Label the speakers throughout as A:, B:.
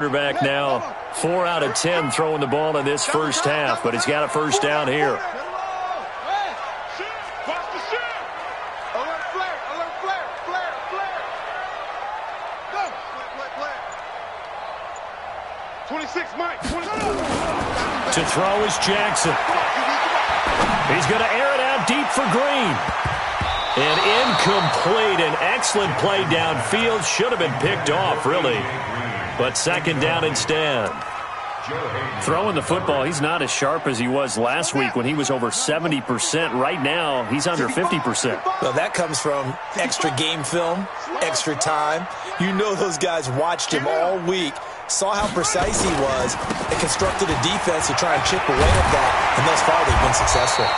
A: Quarterback now, 4 out of 10 throwing the ball in this first half, but he's got a first down here. To throw is Jackson. He's going to air it out deep for Green. And incomplete. An excellent play downfield. Should have been picked off, really. But second down instead. Throwing the football, he's not as sharp as he was last week when he was over 70%. Right now, he's under 50%.
B: Well, that comes from extra game film, extra time. You know those guys watched him all week, saw how precise he was, and constructed a defense to try and chip away at that, and thus far they've been successful.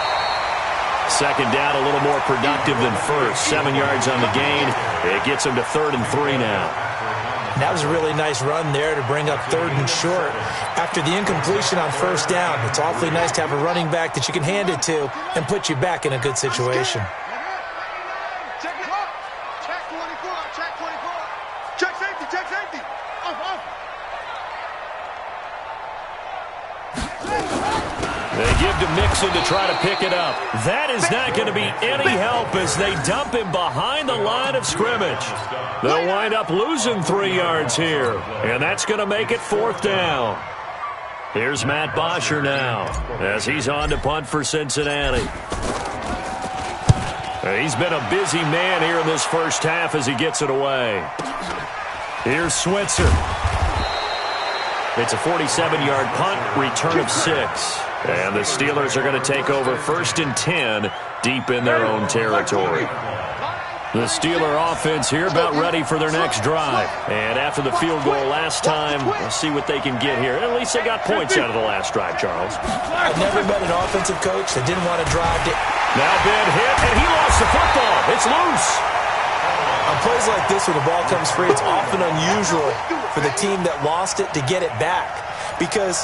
A: Second down, a little more productive than first. 7 yards on the gain. It gets him to 3rd and 3 now.
B: That was a really nice run there to bring up 3rd and short. After the incompletion on first down, it's awfully nice to have a running back that you can hand it to and put you back in a good situation.
A: They give to Mixon to try to pick it up. That is not going to be any help as they dump him behind the line of scrimmage. They'll wind up losing 3 yards here, and that's going to make it 4th down. Here's Matt Bosher now as he's on to punt for Cincinnati. He's been a busy man here in this first half as he gets it away. Here's Switzer. It's a 47-yard punt, return of 6. And the Steelers are going to take over 1st and 10 deep in their own territory. The Steeler offense here about ready for their next drive. And after the field goal last time, we'll see what they can get here. At least they got points out of the last drive, Charles.
B: I've never met an offensive coach that didn't want to drive to...
A: Now Ben hit, and he lost the football. It's loose.
B: On plays like this where the ball comes free, it's often unusual for the team that lost it to get it back. Because...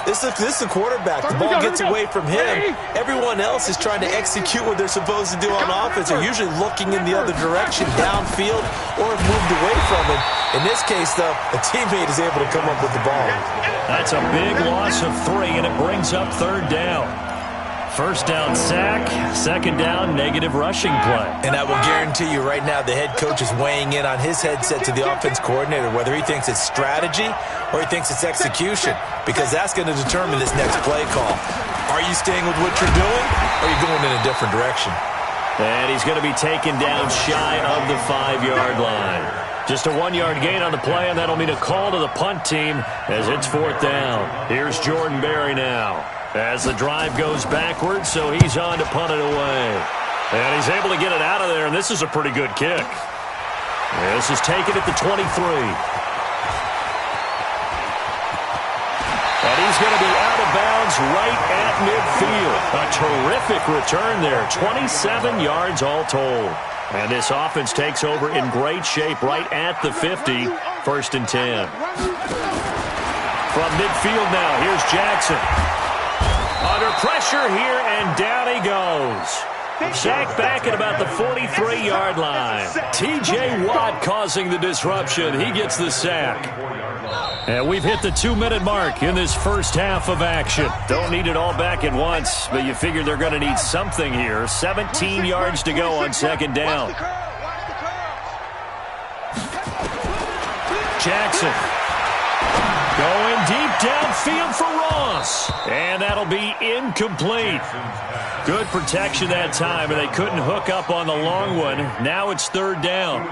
B: This is the quarterback. The ball gets away from him. Everyone else is trying to execute what they're supposed to do on offense. They're usually looking in the other direction, downfield, or have moved away from it. In this case, though, a teammate is able to come up with the ball.
A: That's a big loss of 3, and it brings up 3rd down. First down sack, second down negative rushing play.
B: And I will guarantee you right now the head coach is weighing in on his headset to the offense coordinator, whether he thinks it's strategy or he thinks it's execution, because that's going to determine this next play call. Are you staying with what you're doing, or are you going in a different direction?
A: And he's going to be taken down shy of the 5-yard line. Just a 1-yard gain on the play, and that'll mean a call to the punt team as it's 4th down. Here's Jordan Berry now as the drive goes backwards, so he's on to punt it away. And he's able to get it out of there, and this is a pretty good kick. This is taken at the 23. And he's going to be out of bounds right at midfield. A terrific return there, 27 yards all told. And this offense takes over in great shape right at the 50, 1st and 10. From midfield now, here's Jackson. Under pressure here, and down he goes. Sacked back at about the 43-yard line. T.J. Watt causing the disruption. He gets the sack. And we've hit the 2-minute mark in this first half of action. Don't need it all back at once, but you figure they're going to need something here. 17 yards to go on second down. Jackson going deep downfield for Ross. And that'll be incomplete. Good protection that time, and they couldn't hook up on the long one. Now it's 3rd down.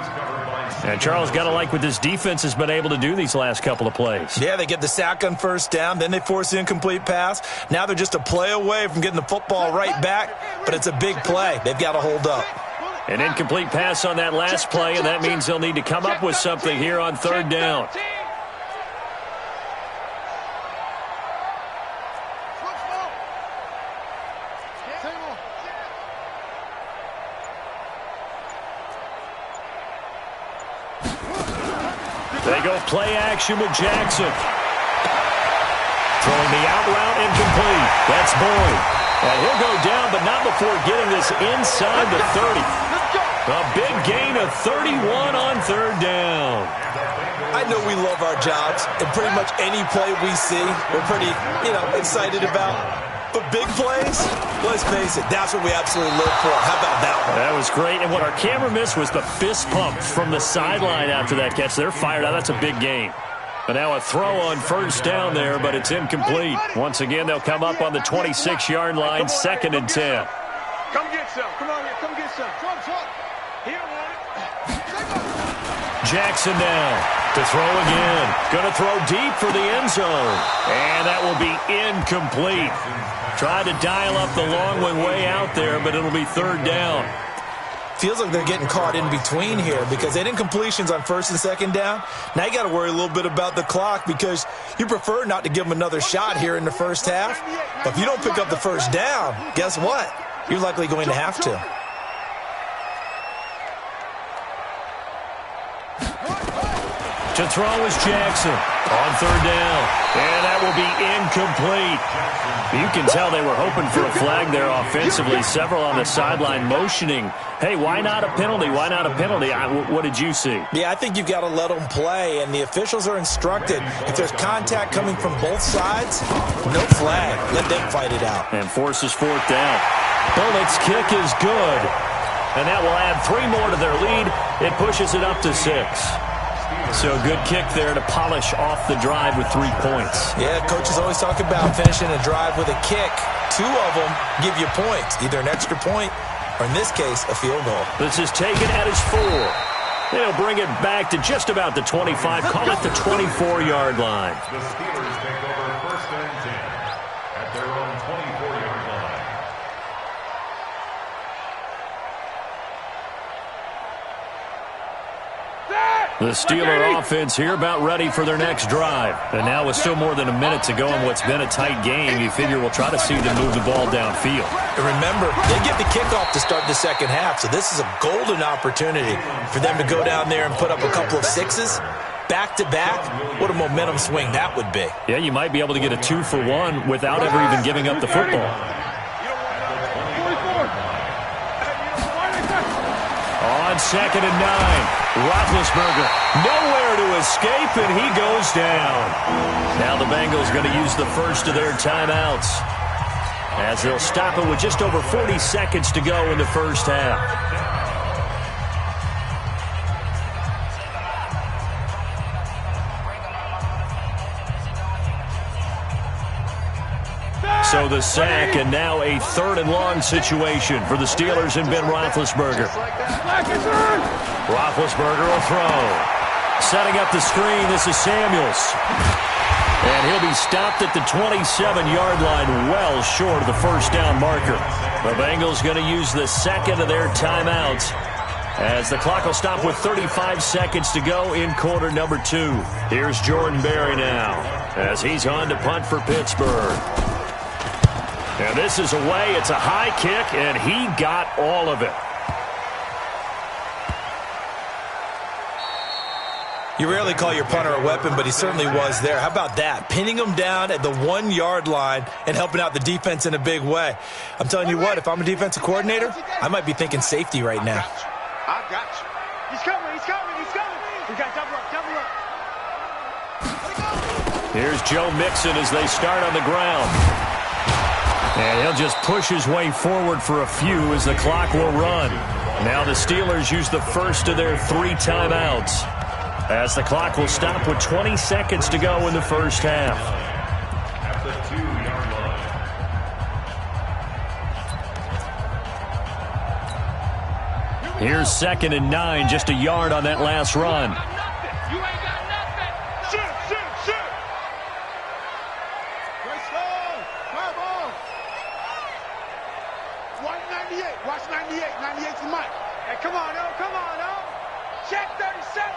A: And Charles, got to like what this defense has been able to do these last couple of plays.
B: Yeah, they get the sack on first down, then they force the incomplete pass. Now they're just a play away from getting the football right back, but it's a big play. They've got to hold up.
A: An incomplete pass on that last play, and that means they'll need to come up with something here on 3rd down. They go play action with Jackson. Throwing the out route incomplete. That's Boyd. And he'll go down, but not before getting this inside the 30. A big gain of 31 on third down.
B: I know we love our jobs, and pretty much any play we see, we're pretty, excited about. But big plays, let's face it, that's what we absolutely live for. How about that one?
A: That was great. And what our camera missed was the fist pump from the sideline after that catch. They're fired out. That's a big gain. But now a throw on first down there, but it's incomplete. Once again, they'll come up on the 26-yard line, 2nd and 10.
C: Come get some. Come on here. Come get some. Here,
A: Jackson now to throw again. Going to throw deep for the end zone. And that will be incomplete. Tried to dial up the long one way out there, but it'll be third down.
B: Feels like they're getting caught in between here because they didn't completions on first and second down. Now you got to worry a little bit about the clock because you prefer not to give them another shot here in the first half. But if you don't pick up the first down, guess what? You're likely going to have to.
A: To throw is Jackson on third down. And that will be incomplete. You can tell they were hoping for a flag there offensively. Several on the sideline motioning, hey, why not a penalty? Why not a penalty? What did you see?
B: Yeah, I think you've got to let them play, and the officials are instructed. If there's contact coming from both sides, no flag. Let them fight it out.
A: And forces fourth down. Bullock's kick is good. And that will add 3 more to their lead. It pushes it up to 6. So a good kick there to polish off the drive with 3 points.
B: Yeah, coaches always talk about finishing a drive with a kick. 2 of them give you points, either an extra point or, in this case, a field goal.
A: This is taken at his 4. They'll bring it back to just about the 25. Call it the 24-yard line.
D: The Steelers take over 1st and 10 at their own 24-yard line.
A: The Steeler offense here about ready for their next drive. And now with still more than a minute to go in what's been a tight game, you figure we'll try to see them move the ball downfield.
B: And remember, they get the kickoff to start the second half, so this is a golden opportunity for them to go down there and put up a couple of 6s. Back-to-back, what a momentum swing that would be.
A: Yeah, you might be able to get a 2-for-1 without ever even giving up the football. On 2nd and 9, Roethlisberger nowhere to escape, and he goes down. Now the Bengals going to use the first of their timeouts as they'll stop it with just over 40 seconds to go in the first half. So the sack, and now a 3rd and long situation for the Steelers and Ben Roethlisberger. Roethlisberger will throw. Setting up the screen, this is Samuels. And he'll be stopped at the 27-yard line, well short of the first down marker. The Bengals going to use the 2nd of their timeouts as the clock will stop with 35 seconds to go in quarter number 2. Here's Jordan Berry now as he's on to punt for Pittsburgh. And this is away. It's a high kick, and he got all of it.
B: You rarely call your punter a weapon, but he certainly was there. How about that? Pinning him down at the 1-yard line and helping out the defense in a big way. I'm telling you what, if I'm a defensive coordinator, I might be thinking safety right now.
C: I got you. He's coming. We got double up.
A: Here's Joe Mixon as they start on the ground. And he'll just push his way forward for a few as the clock will run. Now the Steelers use the first of their 3 timeouts as the clock will stop with 20 seconds to go in the first half.
D: At the 2-yard line.
A: Here's 2nd and 9, just a yard on that last run.
C: You ain't got nothing. Shoot. Great slow. Fly ball. Watch 98. Watch 98. 98's the mic. Hey, come on, oh. Check 37.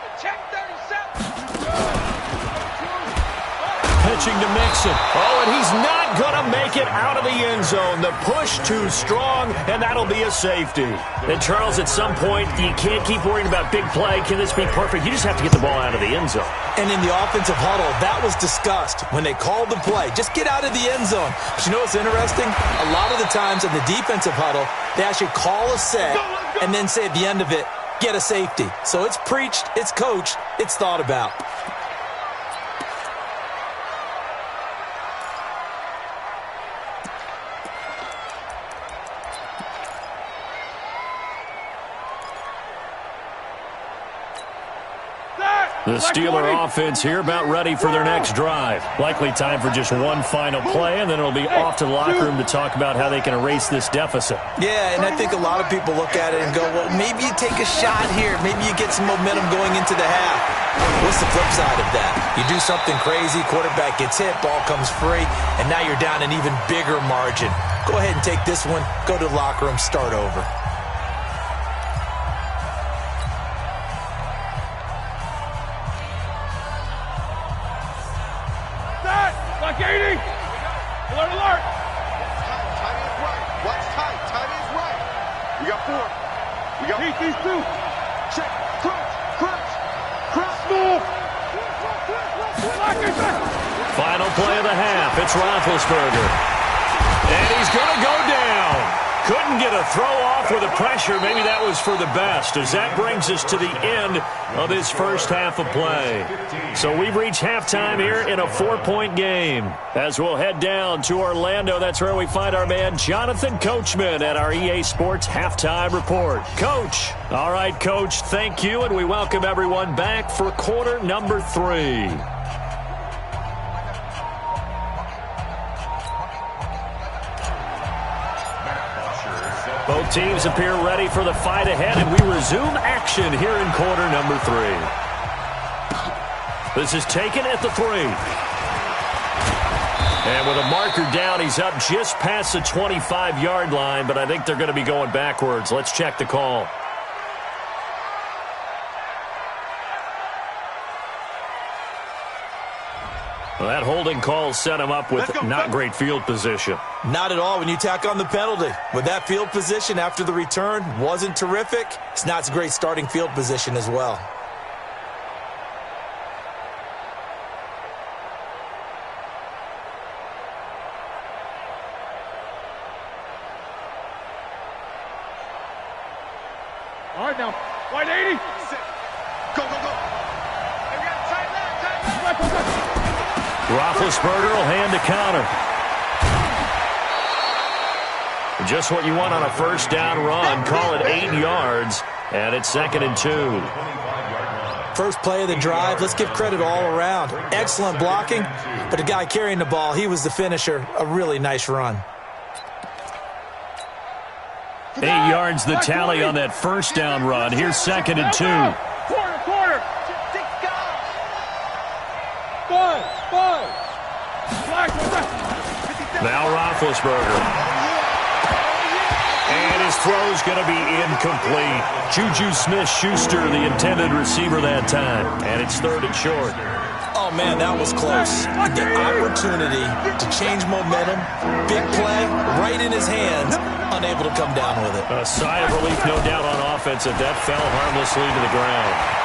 A: Pitching to Mixon. Oh, and he's not going to make it out of the end zone. The push too strong, and that'll be a safety. And, Charles, at some point, you can't keep worrying about big play. Can this be perfect? You just have to get the ball out of the end zone.
B: And in the offensive huddle, that was discussed when they called the play. Just get out of the end zone. But you know what's interesting? A lot of the times in the defensive huddle, they actually call a set and then say at the end of it, get a safety. So it's preached, it's coached, it's thought about.
A: The Steeler offense here about ready for their next drive. Likely time for just one final play, and then it'll be off to the locker room to talk about how they can erase this deficit.
B: Yeah, and I think a lot of people look at it and go, well, maybe you take a shot here. Maybe you get some momentum going into the half. What's the flip side of that? You do something crazy, quarterback gets hit, ball comes free, and now you're down an even bigger margin. Go ahead and take this one, go to the locker room, start over.
C: Like 80. Alert, alert. Timing is right. Watch tight. Timing is right. We got 4. We got these 2. Check. Crunch. Crunch. Crunch. Move.
A: Final play of the half. It's Roethlisberger. And he's going to go down. Couldn't get a throw off with the pressure. Maybe that was for the best, as that brings us to the end of this first half of play. So we've reached halftime here in a 4-point game. As we'll head down to Orlando, that's where we find our man Jonathan Coachman at our EA Sports Halftime Report. Coach. All right, Coach, thank you, and we welcome everyone back for quarter number 3. Both teams appear ready for the fight ahead, and we resume action here in quarter number 3. This is taken at the 3. And with a marker down, he's up just past the 25-yard line, but I think they're going to be going backwards. Let's check the call. Well, that holding call set him up with not great field position.
B: Not at all when you tack on the penalty. With that field position after the return wasn't terrific. It's not a great starting field position as well.
C: All right, now. Wide 80. Go, go, go.
A: Roethlisberger will hand the counter. Just what you want on a first down run. Call it 8 yards, and it's 2nd and 2.
B: First play of the drive, let's give credit all around. Excellent blocking, but the guy carrying the ball, he was the finisher. A really nice run.
A: 8 yards the tally on that first down run. Here's 2nd and 2.
C: Quarter. 5.
A: Now Roethlisberger. And his throw's going to be incomplete. Juju Smith-Schuster, the intended receiver that time. And it's 3rd and short.
B: Oh, man, that was close. The opportunity to change momentum, big play, right in his hands, unable to come down with it.
A: A sigh of relief, no doubt, on offense, that fell harmlessly to the ground.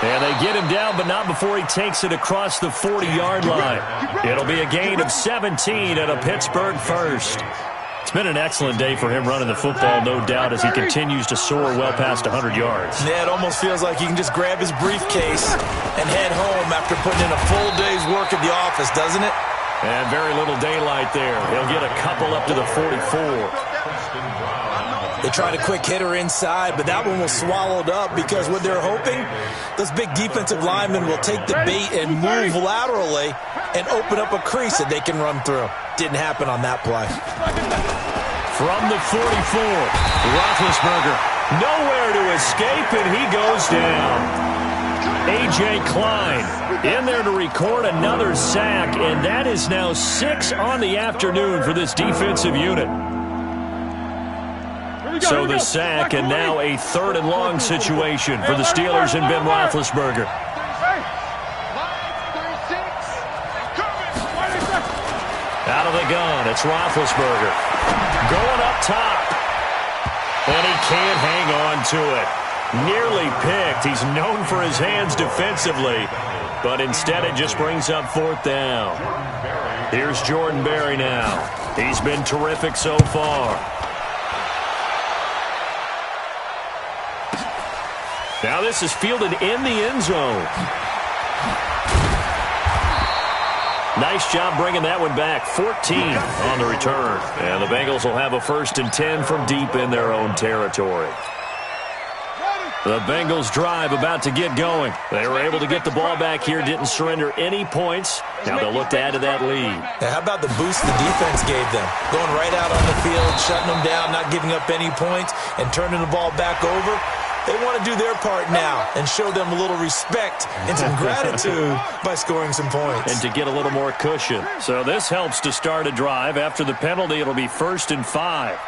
A: And they get him down, but not before he takes it across the 40-yard line. It'll be a gain of 17 and a Pittsburgh first. It's been an excellent day for him running the football, no doubt, as he continues to soar well past 100 yards.
B: Yeah, it almost feels like he can just grab his briefcase and head home after putting in a full day's work at the office, doesn't it?
A: And very little daylight there. He'll get a couple up to the 44.
B: They tried a quick hitter inside, but that one was swallowed up because what they're hoping, those big defensive linemen will take the bait and move laterally and open up a crease that they can run through. Didn't happen on that play.
A: From the 44, Roethlisberger nowhere to escape, and he goes down. A.J. Klein in there to record another sack, and that is now 6 on the afternoon for this defensive unit. So the sack, and now a 3rd and long situation for the Steelers and Ben Roethlisberger. Out of the gun, it's Roethlisberger. Going up top. And he can't hang on to it. Nearly picked. He's known for his hands defensively, but instead it just brings up 4th down. Here's Jordan Berry now. He's been terrific so far. Now this is fielded in the end zone. Nice job bringing that one back. 14 on the return. And the Bengals will have a 1st and 10 from deep in their own territory. The Bengals drive about to get going. They were able to get the ball back here, didn't surrender any points. Now they'll look to add to that lead.
B: Now, how about the boost the defense gave them? Going right out on the field, shutting them down, not giving up any points, and turning the ball back over. They want to do their part now and show them a little respect and some gratitude by scoring some points.
A: And to get a little more cushion. So this helps to start a drive. After the penalty, it'll be 1st and 5.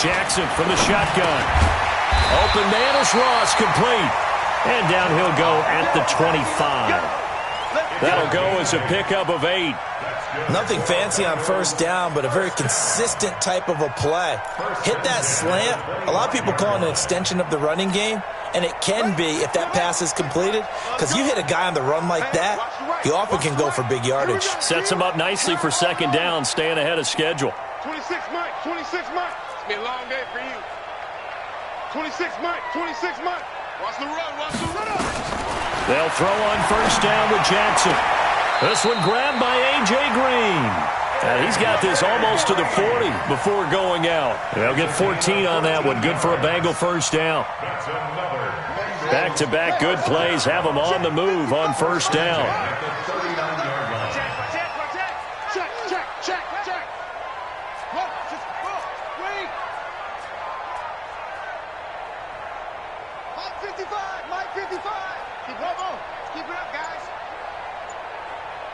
A: Jackson from the shotgun. Open man is Ross, complete. And down he'll go at the 25. That'll go as a pickup of 8.
B: Nothing fancy on 1st down, but a very consistent type of a play. Hit that slant. A lot of people call it an extension of the running game, and it can be if that pass is completed, because you hit a guy on the run like that, he often can go for big yardage.
A: Sets him up nicely for 2nd down, staying ahead of schedule.
C: 26 Mike, 26 Mike. It's been a long day for you. 26 Mike, 26 Mike. Watch the run, watch the run.
A: They'll throw on 1st down with Jackson. This one grabbed by A.J. Green. He's got this almost to the 40 before going out. They'll get 14 on that one. Good for a Bengal 1st down. Back-to-back good plays have them on the move on 1st down.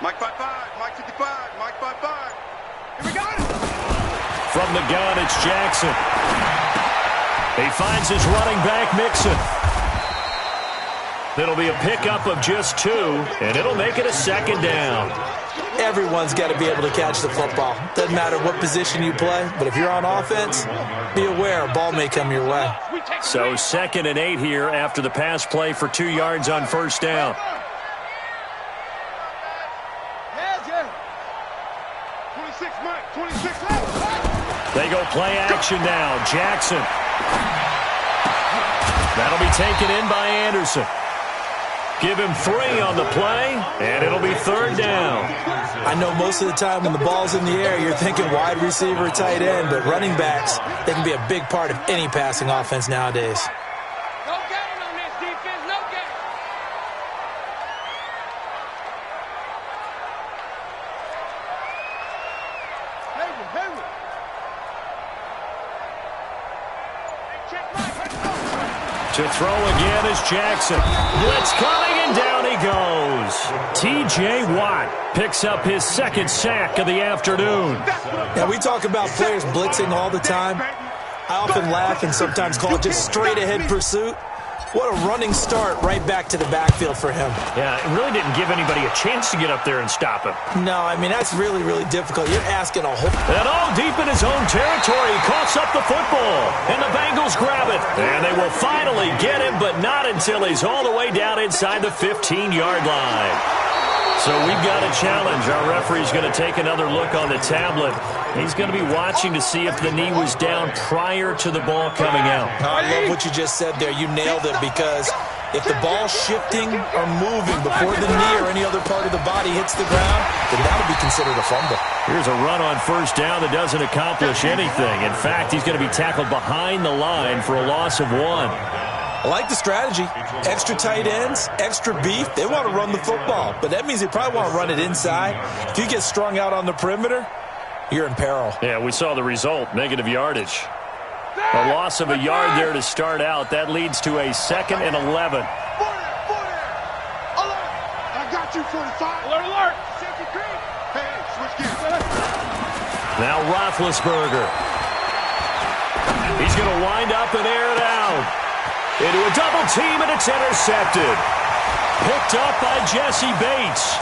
C: Mike 5-5, Mike 55, Mike 5-5. Here we go.
A: From the gun, it's Jackson. He finds his running back, Mixon. It'll be a pickup of just 2, and it'll make it a 2nd down.
B: Everyone's got to be able to catch the football. Doesn't matter what position you play, but if you're on offense, be aware a ball may come your way.
A: So 2nd and 8 here after the pass play for 2 yards on 1st down. They go play action now. Jackson. That'll be taken in by Anderson. Give him 3 on the play, and it'll be 3rd down.
B: I know most of the time when the ball's in the air, you're thinking wide receiver, tight end, but running backs, they can be a big part of any passing offense nowadays.
C: No gain on this defense, no gain.
A: To throw again is Jackson. Blitz coming, and down he goes. T.J. Watt picks up his 2nd sack of the afternoon.
B: Now, we talk about players blitzing all the time. I often laugh and sometimes call it just straight-ahead pursuit. What a running start right back to the backfield for him.
A: Yeah, it really didn't give anybody a chance to get up there and stop him.
B: No, I mean, that's really, really difficult. You're asking a whole...
A: And all deep in his own territory, he coughs up the football. And the Bengals grab it. And they will finally get him, but not until he's all the way down inside the 15-yard line. So we've got a challenge. Our referee's going to take another look on the tablet. He's going to be watching to see if the knee was down prior to the ball coming out.
B: I love what you just said there. You nailed it, because if the ball's shifting or moving before the knee or any other part of the body hits the ground, then that'll be considered a fumble.
A: Here's a run on 1st down that doesn't accomplish anything. In fact, he's going to be tackled behind the line for a loss of 1.
B: I like the strategy. Extra tight ends, extra beef. They want to run the football, but that means they probably want to run it inside. If you get strung out on the perimeter, you're in peril.
A: Yeah, we saw the result, negative yardage. A loss of a yard there to start out. That leads to a 2nd and 11.
C: Alert! I got you, 45. Alert, alert. Safety creep. Hey, switch gears.
A: Now Roethlisberger. He's going to wind up and air it out. Into a double team, and it's intercepted. Picked up by Jesse Bates.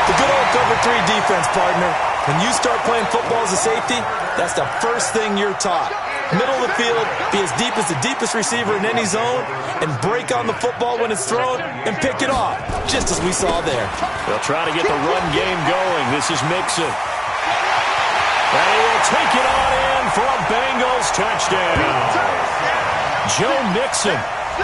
B: The good old cover 3 defense, partner. When you start playing football as a safety, that's the first thing you're taught. Middle of the field, be as deep as the deepest receiver in any zone, and break on the football when it's thrown and pick it off, just as we saw there.
A: They'll try to get the run game going. This is Mixon. And he will take it on in. for a Bengals touchdown. Joe Mixon,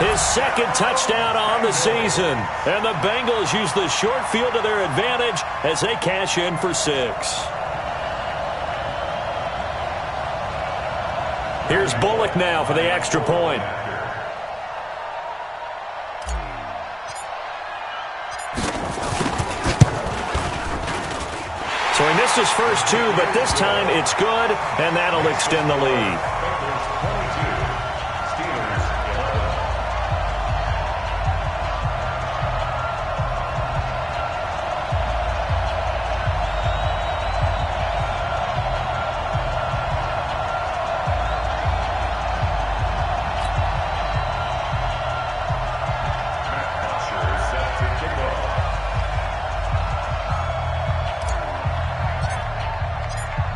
A: his second touchdown on the season. And the Bengals use the short field to their advantage as they cash in for 6. Here's Bullock now for the extra point. So he missed his first 2, but this time it's good, and that'll extend the lead.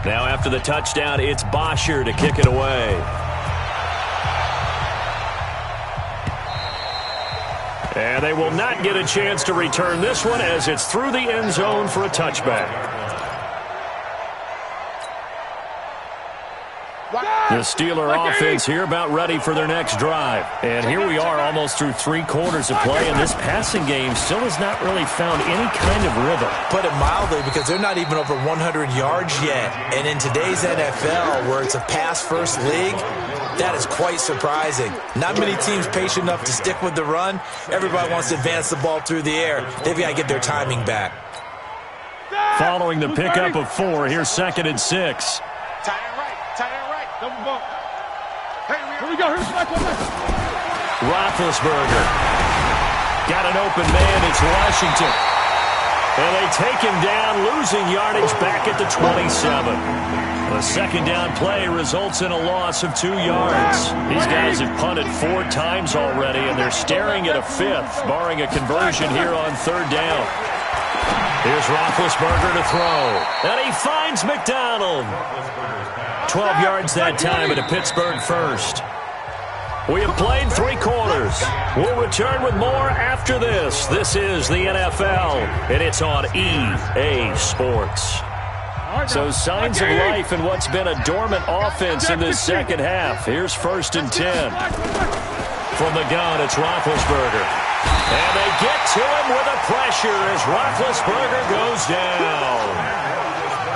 A: Now after the touchdown, it's Bosher to kick it away. And they will not get a chance to return this one as it's through the end zone for a touchback. The Steeler offense here about ready for their next drive. And here we are almost through 3 quarters of play, and this passing game still has not really found any kind of rhythm.
B: Put it mildly, because they're not even over 100 yards yet. And in today's NFL, where it's a pass-first league, that is quite surprising. Not many teams patient enough to stick with the run. Everybody wants to advance the ball through the air. They've got to get their timing back.
A: Following the pickup of 4, here's 2nd and 6.
C: Tight end right. Tight end right. Double bump. Hey,
E: Here we go. Here's the back one.
A: Roethlisberger. Got an open man. It's Washington. And they take him down, losing yardage back at the 27. The second down play results in a loss of 2 yards. These guys have punted 4 times already, and they're staring at a 5th, barring a conversion here on 3rd down. Here's Roethlisberger to throw. And he finds McDonald. 12 yards that time at a Pittsburgh first. We have played 3 quarters. We'll return with more after this. This is the NFL, and it's on EA Sports. So signs of life in what's been a dormant offense in this second half. Here's 1st and 10. From the gun, it's Roethlisberger. And they get to him with a pressure as Roethlisberger goes down.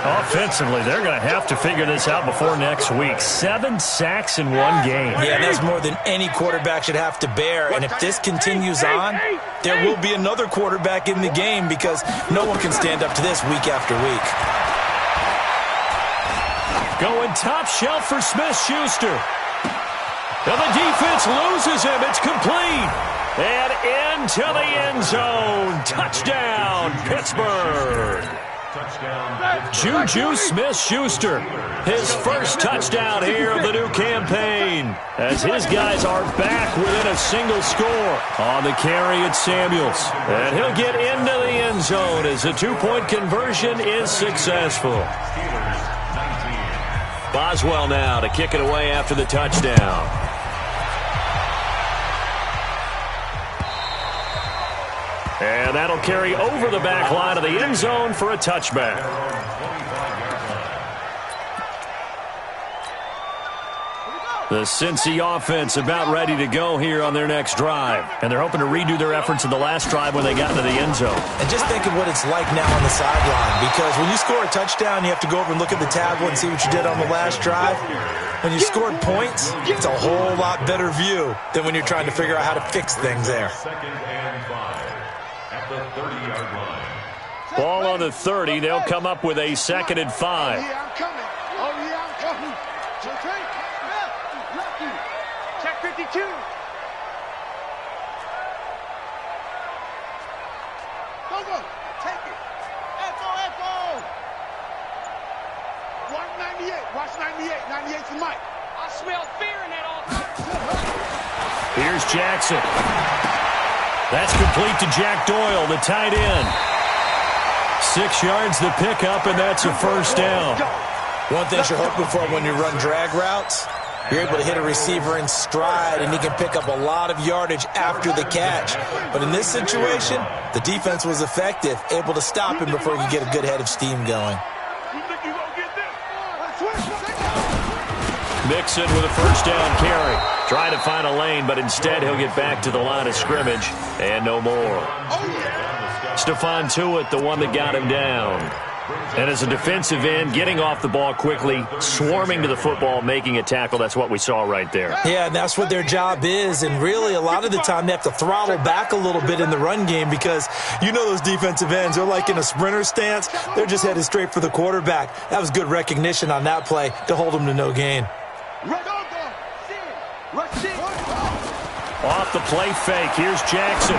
A: Offensively, they're going to have to figure this out before next week. 7 sacks in 1 game.
B: Yeah, that's more than any quarterback should have to bear. And if this continues on, there will be another quarterback in the game because no one can stand up to this week after week.
A: Going top shelf for Smith-Schuster. And the defense loses him. It's complete. And into the end zone. Touchdown, Pittsburgh. Juju Smith-Schuster, his first touchdown here of the new campaign, as his guys are back within a single score. On the carry, it's Samuels, and he'll get into the end zone as the 2-point conversion is successful. Boswell now to kick it away after the touchdown. And that'll carry over the back line of the end zone for a touchback. The Cincy offense about ready to go here on their next drive. And they're hoping to redo their efforts in the last drive when they got into the end zone.
B: And just think of what it's like now on the sideline. Because when you score a touchdown, you have to go over and look at the tablet and see what you did on the last drive. When you scored points, it's a whole lot better view than when you're trying to figure out how to fix things there.
D: 2nd and 5 at the 30-yard line.
A: Ball on the 30. They'll come up with a 2nd and 5.
C: Yeah, I'm coming. Oh, yeah, I'm coming. Okay. Check 52. Go. Take it. Echo. 198. Watch 98. 98's the mic. I smell fear in that offense.
A: Here's Jackson. That's complete to Jack Doyle, the tight end. 6 yards the pickup, and that's a first down.
B: One thing you're hoping for when you run drag routes, you're able to hit a receiver in stride, and he can pick up a lot of yardage after the catch. But in this situation, the defense was effective, able to stop him before he could get a good head of steam going.
A: Mixon with a first down carry. Trying to find a lane, but instead he'll get back to the line of scrimmage and no more. Stephon Tuitt, the one that got him down. And as a defensive end, getting off the ball quickly, swarming to the football, making a tackle, that's what we saw right there.
B: Yeah, and that's what their job is. And really, a lot of the time, they have to throttle back a little bit in the run game because you know those defensive ends, they're like in a sprinter stance. They're just headed straight for the quarterback. That was good recognition on that play to hold them to no gain.
A: Off the play fake, here's Jackson.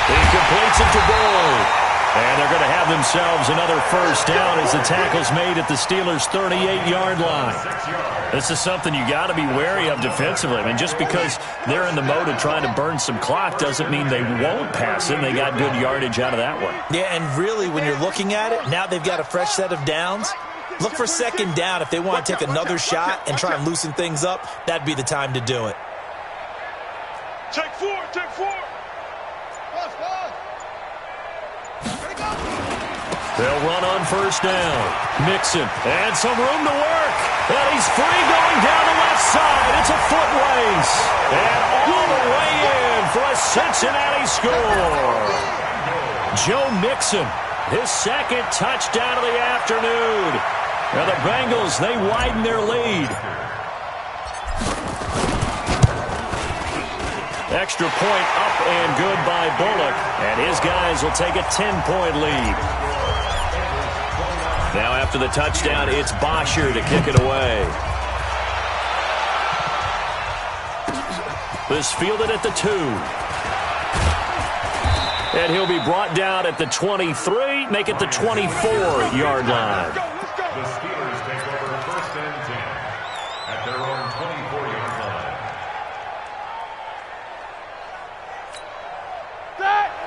A: He completes it to Boyd. And they're going to have themselves another first down as the tackle's made at the Steelers' 38-yard line. This is something you got to be wary of defensively. I mean, just because they're in the mode of trying to burn some clock doesn't mean they won't pass it. They got good yardage out of that one.
B: Yeah, and really, when you're looking at it, now they've got a fresh set of downs. Look for second down. If they want to take another shot and try and loosen things up, that'd be the time to do it.
C: Take four, take four.
A: They'll run on first down. Mixon, and some room to work. And he's free going down the left side. It's a foot race. And all the way in for a Cincinnati score. Joe Mixon, his second touchdown of the afternoon. Now the Bengals, they widen their lead. Extra point up and good by Bullock. And his guys will take a 10-point lead. Now after the touchdown, it's Bosher to kick it away. This fielded at the 2. And he'll be brought down at the 23, make it the 24-yard line.
D: The Steelers take over first and 10 at their own 24-yard line.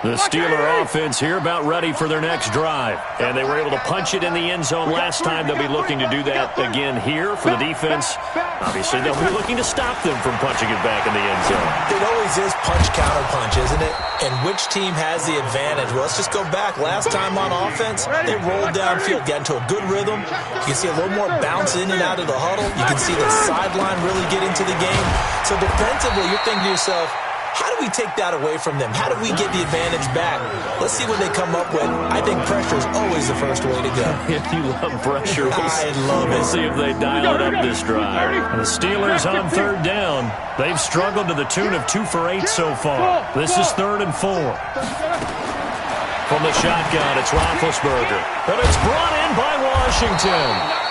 A: The Steeler offense here about ready for their next drive. And they were able to punch it in the end zone last time. They'll be looking to do that again here for the defense. Obviously, they'll be looking to stop them from punching it back in the end zone.
B: It always is punch-counter-punch, isn't it? And which team has the advantage? Well, let's just go back. Last time on offense, they rolled downfield, got into a good rhythm. You can see a little more bounce in and out of the huddle. You can see the sideline really get into the game. So defensively, you're thinking to yourself, how do we take that away from them? How do we get the advantage back? Let's see what they come up with. I think pressure is always the first way to go.
A: If you love pressure,
B: I love it.
A: We'll see if they dial it up this drive. The Steelers on third down. They've struggled to the tune of 2 for 8 so far. This is 3rd and 4. From the shotgun, it's Roethlisberger. And it's brought in by Washington.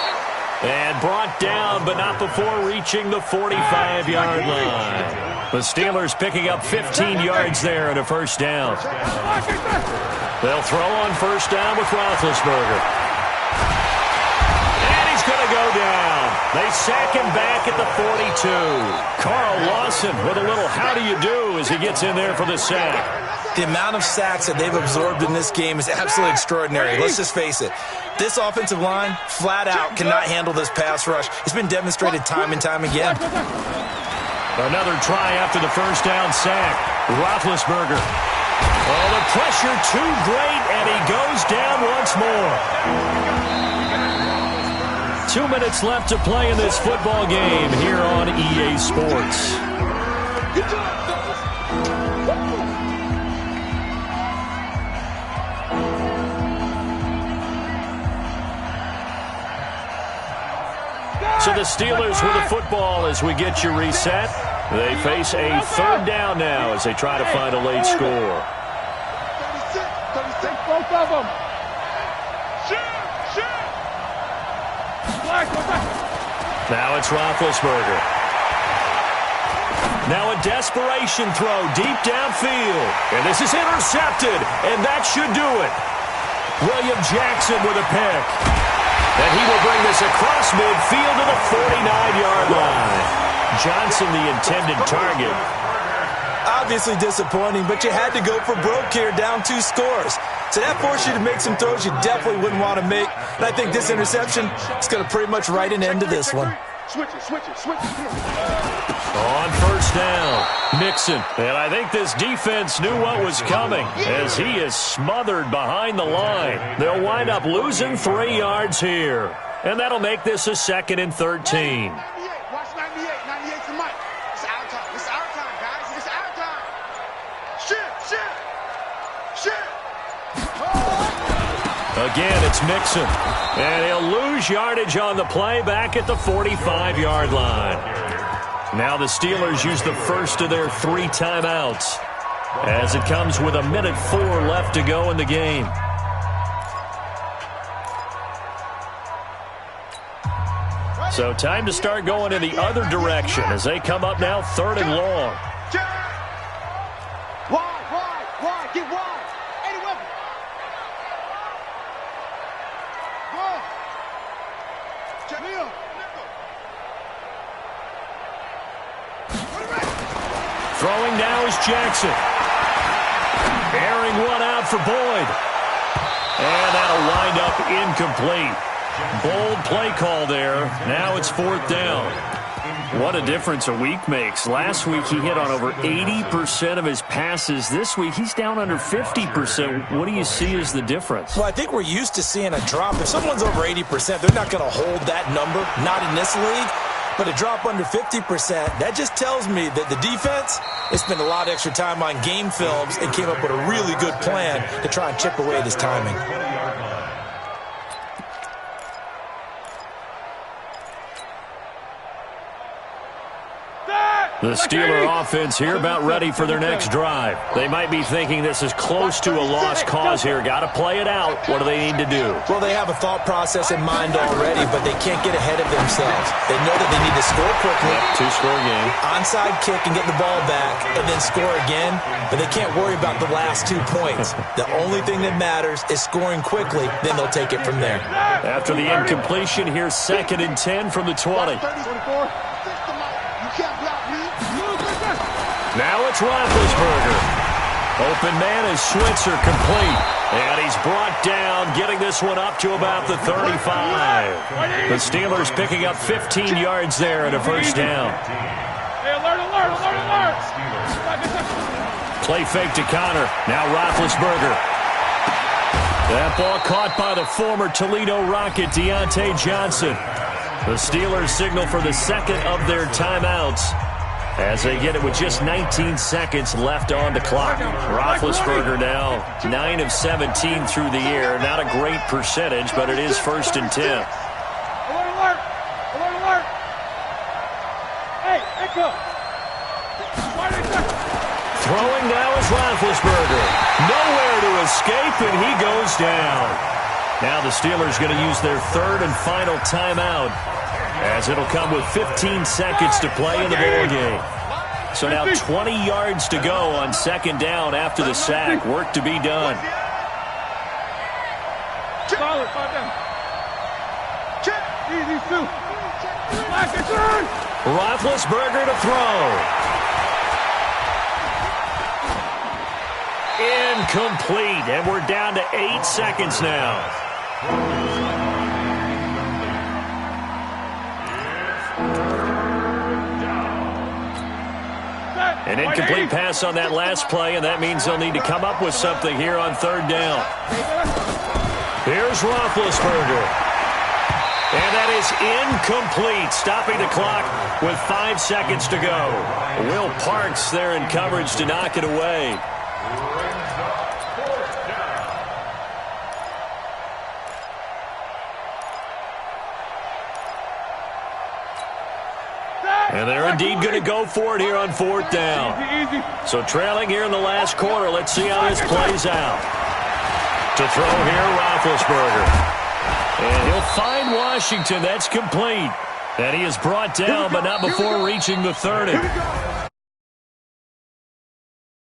A: And brought down, but not before reaching the 45-yard line. The Steelers picking up 15 yards there and a first down. They'll throw on first down with Roethlisberger. And he's going to go down. They sack him back at the 42. Carl Lawson with a little how do you do as he gets in there for the sack.
B: The amount of sacks that they've absorbed in this game is absolutely extraordinary. Let's just face it. This offensive line, flat out, cannot handle this pass rush. It's been demonstrated time and time again.
A: Another try after the first down sack. Roethlisberger. Oh, the pressure too great, and he goes down once more. 2 minutes left to play in this football game here on EA Sports. So the Steelers with the football as we get you reset. They face a third down now as they try to find a late score.
C: 36, both of them.
A: Now it's Roethlisberger. Now a desperation throw deep downfield. And this is intercepted, and that should do it. William Jackson with a pick. And he will bring this across midfield to the 49-yard line. Johnson, the intended target.
B: Obviously disappointing, but you had to go for broke here, down 2 scores. So that forced you to make some throws you definitely wouldn't want to make. And I think this interception is going to pretty much write an end to this one.
C: Switch it.
A: On first down, Mixon. And I think this defense knew what was coming as he is smothered behind the line. They'll wind up losing 3 yards here. And that'll make this a 2nd and 13.
C: 98. Watch 98. 98's the mic. It's our time. It's our time, guys. It's our time. Shit.
A: Again, it's Mixon. And he'll lose yardage on the play back at the 45-yard line. Now the Steelers use the first of their 3 timeouts as it comes with 1:04 left to go in the game. So time to start going in the other direction as they come up now 3rd and long.
C: Wide. Get wide. Eddie Weber. Go. Jamil.
A: Throwing now is Jackson. Airing one out for Boyd. And that'll wind up incomplete. Bold play call there. Now it's 4th down. What a difference a week makes. Last week he hit on over 80% of his passes. This week he's down under 50%. What do you see as the difference?
B: Well, I think we're used to seeing a drop. If someone's over 80%, they're not going to hold that number. Not in this league. But a drop under 50%, that just tells me that the defense has spent a lot of extra time on game films and came up with a really good plan to try and chip away this timing.
A: The Steeler offense here about ready for their next drive. They might be thinking this is close to a lost cause here. Got to play it out. What do they need to do?
B: Well, they have a thought process in mind already, but they can't get ahead of themselves. They know that they need to score quickly.
A: 2-score game.
B: Onside kick and get the ball back and then score again, but they can't worry about the last 2 points. The only thing that matters is scoring quickly, then they'll take it from there.
A: After the incompletion, here's 2nd and 10 from the 20. Now it's Roethlisberger. Open man is Switzer complete. And he's brought down, getting this one up to about the 35. The Steelers picking up 15 yards there and a 1st down.
C: Hey, alert.
A: Play fake to Connor. Now Roethlisberger. That ball caught by the former Toledo Rocket, Deontay Johnson. The Steelers signal for the 2nd of their timeouts as they get it with just 19 seconds left on the clock. Roethlisberger now 9 of 17 through the air. Not a great percentage, but it is 1st and 10.
C: Alert. Hey, echo.
A: Throwing now is Roethlisberger. Nowhere to escape, and he goes down. Now the Steelers going to use their 3rd and final timeout, as it'll come with 15 seconds to play in the ball game. So now 20 yards to go on 2nd down after the sack. Work to be done.
C: Solid, 5 down. Easy, 2.
A: Roethlisberger to throw. Incomplete, and we're down to 8 seconds now. An incomplete pass on that last play, and that means they'll need to come up with something here on 3rd down. Here's Roethlisberger. And that is incomplete, stopping the clock with 5 seconds to go. Will Parks there in coverage to knock it away. And they're indeed going to go for it here on 4th down. So trailing here in the last quarter. Let's see how this plays out. To throw here, Roethlisberger. And he'll find Washington. That's complete. And he is brought down, but not before reaching the 30.